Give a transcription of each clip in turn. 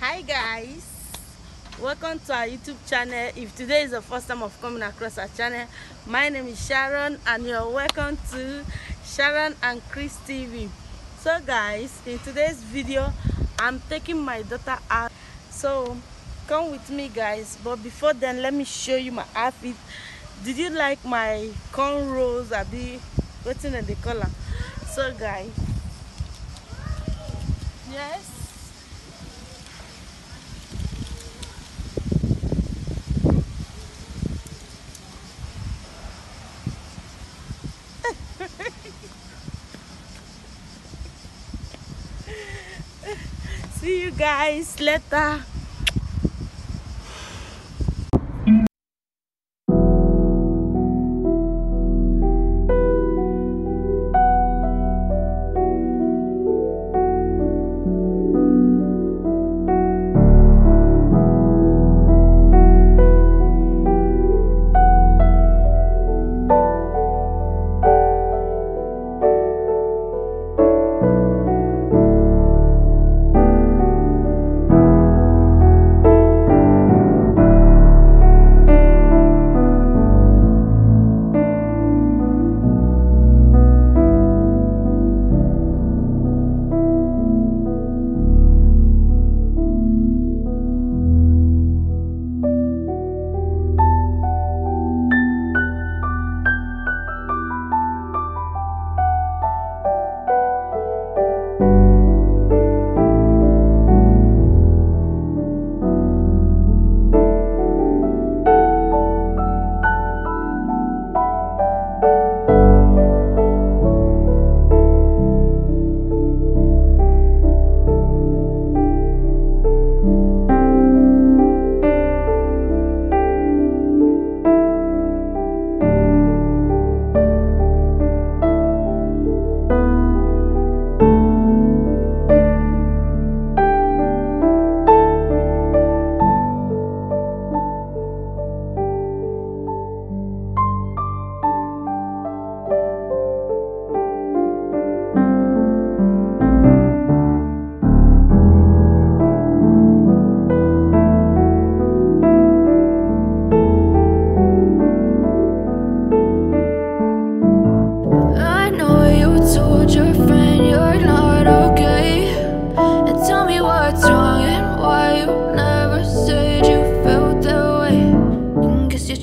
Hi guys, welcome to our YouTube channel. If today is the first time of coming across our channel, my name is Sharon and you're welcome to Sharon and Chris TV. So guys, in today's video I'm taking my daughter out, so come with me guys. But before then, let me show you my outfit. Did you like my cornrows? What's in the color? So guys, yes, see you guys later.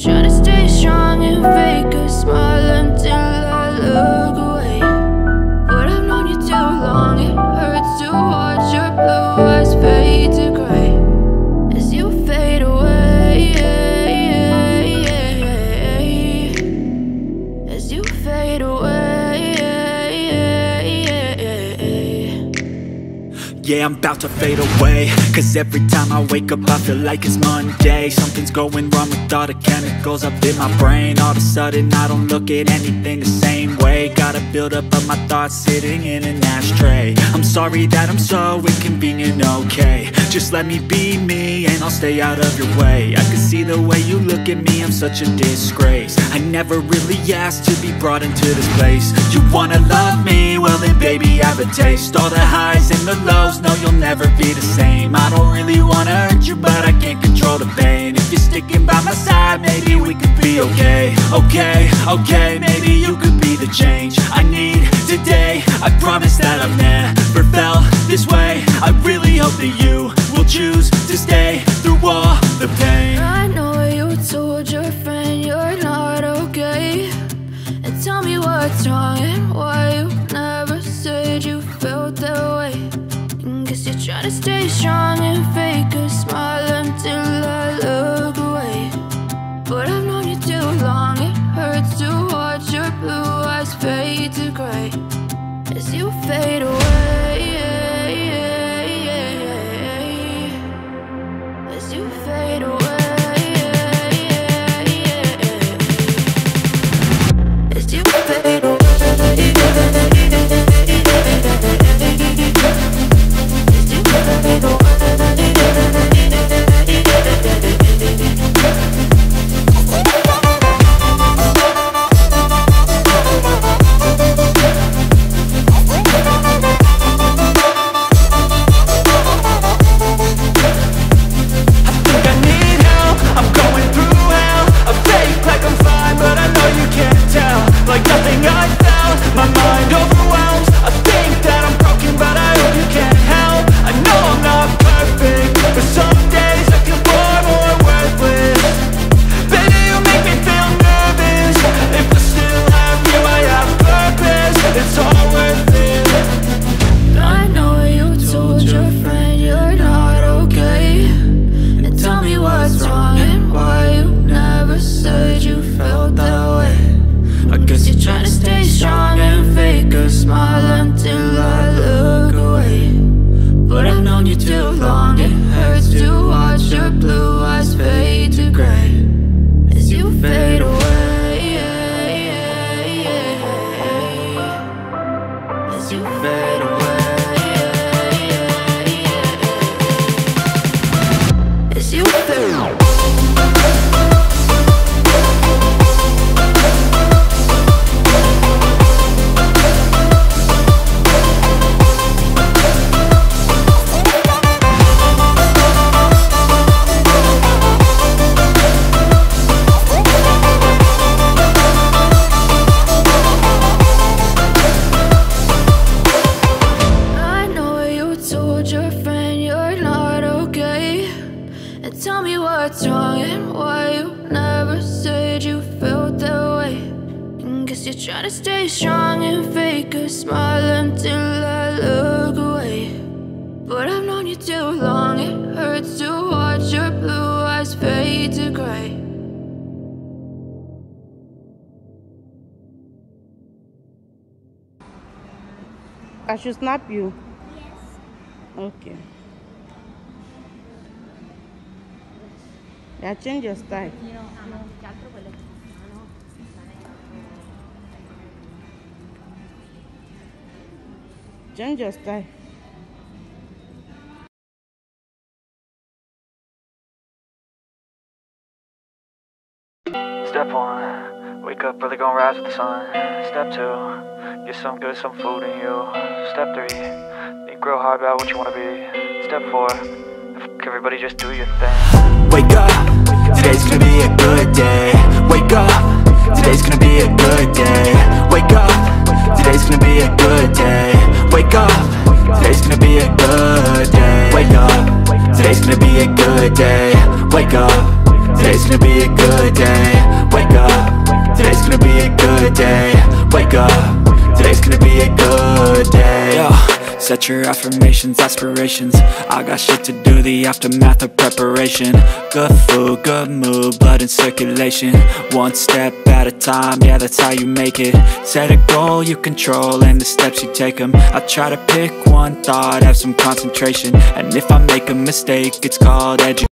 Trying to stay strong and fake a smile until I look away. But I've known you too long, it hurts to watch your blue eyes fade to grey as you fade away, as you fade away. Yeah, I'm about to fade away, cause every time I wake up I feel like it's Monday. Something's going wrong with all the chemicals up in my brain. All of a sudden I don't look at anything the same way. Gotta build up of my thoughts sitting in an ashtray. I'm sorry that I'm so inconvenient, okay. Just let me be me and I'll stay out of your way. I can see the way you look at me, I'm such a disgrace. I never really asked to be brought into this place. You wanna love me? Well then baby I have a taste. All the highs and the lows, no you'll never be the same. I don't really wanna hurt you but I can't control the pain. If you're sticking by my side, maybe we could be okay. Okay, maybe you could be the change I need today. I promise that I've never felt this way. I really hope that you will choose to stay through all the pain. I know you told your friend you're not okay, and tell me what's wrong and why you never said you felt that way. Guess you're trying to stay strong and fake a smile until I look away. But I've known you too long, it hurts to watch your blue eyes fade to grey as you fade away, as you fade away, as you fade away. tell me what's wrong and why you never said you felt that way. And guess you're trying to stay strong and fake a smile until I look away. But I've known you too long, it hurts to watch your blue eyes fade to gray. I should snap you. Okay. Yeah, change your style. Change your style. Step 1, wake up early, gonna rise with the sun. Step 2, get some good, some food in you. Step 3, think real hard about what you wanna be. Step 4, everybody just do your thing. Wake up, today's gonna be a good day. Wake up, today's gonna be a good day. Wake up, today's gonna be a good day. Wake up, today's gonna be a good day. Wake up, today's gonna be a good day. Wake up, today's gonna be a good day. Wake up, today's gonna be a good day. Wake up, today's gonna be a good day. Yo, set your affirmations, aspirations. I got shit to do, the aftermath of preparation. Good food, good mood, blood in circulation. One step at a time, yeah, that's how you make it. Set a goal you control and the steps you take them. I try to pick one thought, have some concentration. And if I make a mistake, it's called education.